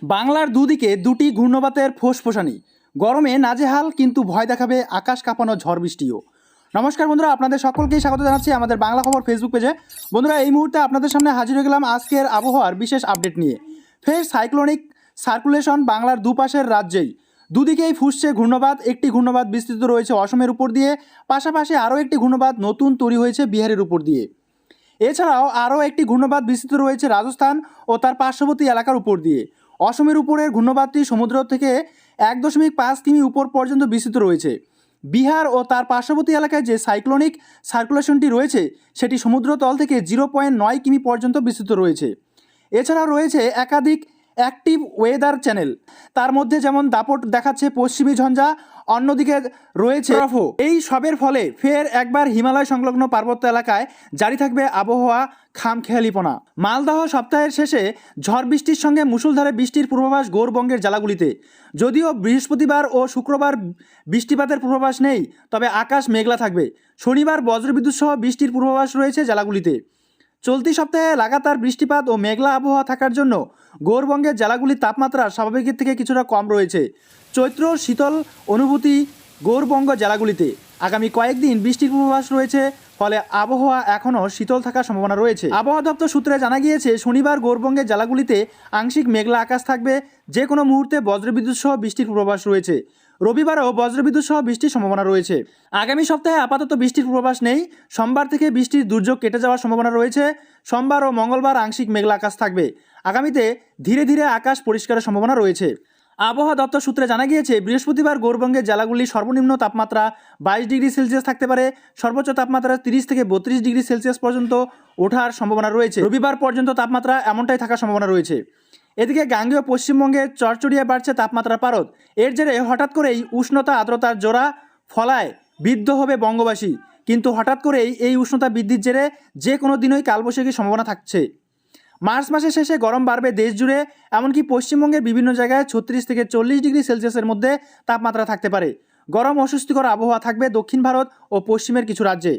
বাংলার দুদিকে দুটি ঘূর্ণবাতের ফোঁসফোসানি। গরমে নাজেহাল, কিন্তু ভয় দেখাবে আকাশ কাঁপানো ঝড় বৃষ্টিও। নমস্কার বন্ধুরা, আপনাদের সকলকেই স্বাগত জানাচ্ছি আমাদের বাংলা খবর ফেসবুক পেজে। বন্ধুরা, এই মুহূর্তে আপনাদের সামনে হাজির হয়ে গেলাম আজকের আবহাওয়ার বিশেষ আপডেট নিয়ে। ফের সাইক্লোনিক সার্কুলেশন বাংলার দুপাশের রাজ্যেই। দুদিকেই ফুসছে ঘূর্ণবাত। একটি ঘূর্ণবাত বিস্তৃত রয়েছে অসমের উপর দিয়ে, পাশাপাশি আরও একটি ঘূর্ণবাত নতুন তৈরি হয়েছে বিহারের উপর দিয়ে। এছাড়াও আরও একটি ঘূর্ণবাত বিস্তৃত রয়েছে রাজস্থান ও তার পার্শ্ববর্তী এলাকার উপর দিয়ে। অসমের উপরের ঘূর্ণবাতটি সমুদ্র থেকে 1.5 কিমি উপর পর্যন্ত বিস্তৃত রয়েছে। বিহার ও তার পার্শ্ববর্তী এলাকায় যে সাইক্লোনিক সার্কুলেশনটি রয়েছে সেটি সমুদ্রতল থেকে 0.9 কিমি পর্যন্ত বিস্তৃত রয়েছে। এছাড়াও রয়েছে একাধিক অ্যাক্টিভ ওয়েদার চ্যানেল, তার মধ্যে যেমন দাপট দেখাচ্ছে পশ্চিমী ঝঞ্ঝা, অন্যদিকে রয়েছে রফো। এই সবের ফলে ফের একবার হিমালয় সংলগ্ন পার্বত্য এলাকায় জারি থাকবে আবহাওয়া খামখেয়ালিপনা। মালদহ সপ্তাহের শেষে ঝড় বৃষ্টির সঙ্গে মুষলধারে বৃষ্টির পূর্বাভাস গৌরবঙ্গের জেলাগুলিতে। যদিও বৃহস্পতিবার ও শুক্রবার বৃষ্টিপাতের পূর্বাভাস নেই, তবে আকাশ মেঘলা থাকবে। শনিবার বজ্রবিদ্যুৎ সহ বৃষ্টির পূর্বাভাস রয়েছে জেলাগুলিতে। চলতি সপ্তাহে লাগাতার বৃষ্টিপাত ও মেঘলা আবহাওয়া থাকার জন্য গৌরবঙ্গের জেলাগুলির তাপমাত্রা স্বাভাবিকের থেকে কিছুটা কম রয়েছে। চৈত্র শীতল অনুভূতি গৌরবঙ্গ জেলাগুলিতে। আগামী কয়েকদিন বৃষ্টির পূর্বাভাস রয়েছে, ফলে আবহাওয়া এখনও শীতল থাকার সম্ভাবনা রয়েছে। আবহাওয়া দপ্তর সূত্রে জানা গিয়েছে, শনিবার গৌরবঙ্গের জেলাগুলিতে আংশিক মেঘলা আকাশ থাকবে। যে কোনো মুহূর্তে বজ্রবিদ্যুৎ সহ বৃষ্টির পূর্বাভাস রয়েছে। রবিবারও বজ্রবিদ্যুৎ সহ বৃষ্টির সম্ভাবনা রয়েছে। আগামী সপ্তাহে আপাতত বৃষ্টির পূর্বাভাস নেই। সোমবার থেকে বৃষ্টির দুর্যোগ কেটে যাওয়ার সম্ভাবনা রয়েছে। সোমবার ও মঙ্গলবার আংশিক মেঘলা আকাশ থাকবে। আগামীতে ধীরে ধীরে আকাশ পরিষ্কারের সম্ভাবনা রয়েছে। আবহাওয়া দপ্তর সূত্রে জানা গিয়েছে, বৃহস্পতিবার গৌরবঙ্গের জেলাগুলির সর্বনিম্ন তাপমাত্রা 22 ডিগ্রি সেলসিয়াস থাকতে পারে। সর্বোচ্চ তাপমাত্রা 30 থেকে 32 ডিগ্রি সেলসিয়াস পর্যন্ত ওঠার সম্ভাবনা রয়েছে। রবিবার পর্যন্ত তাপমাত্রা এমনটাই থাকার সম্ভাবনা রয়েছে। এদিকে গাঙ্গেয় পশ্চিমবঙ্গের চরচড়িয়ায় বাড়ছে তাপমাত্রার পারদ। এর জেরে হঠাৎ করেই উষ্ণতা আর্দ্রতার জোড়া ফলায় বিদ্ধ হবে বঙ্গবাসী। কিন্তু হঠাৎ করেই এই উষ্ণতা বৃদ্ধির জেরে যে কোনো দিনই কালবৈশাখীর সম্ভাবনা থাকছে। মার্চ মাসের শেষে গরম বাড়বে দেশ জুড়ে। এমনকি পশ্চিমবঙ্গের বিভিন্ন জায়গায় 36 থেকে 40 ডিগ্রি সেলসিয়াসের মধ্যে তাপমাত্রা থাকতে পারে। গরম অস্বস্তিকর আবহাওয়া থাকবে দক্ষিণ ভারত ও পশ্চিমের কিছু রাজ্যে।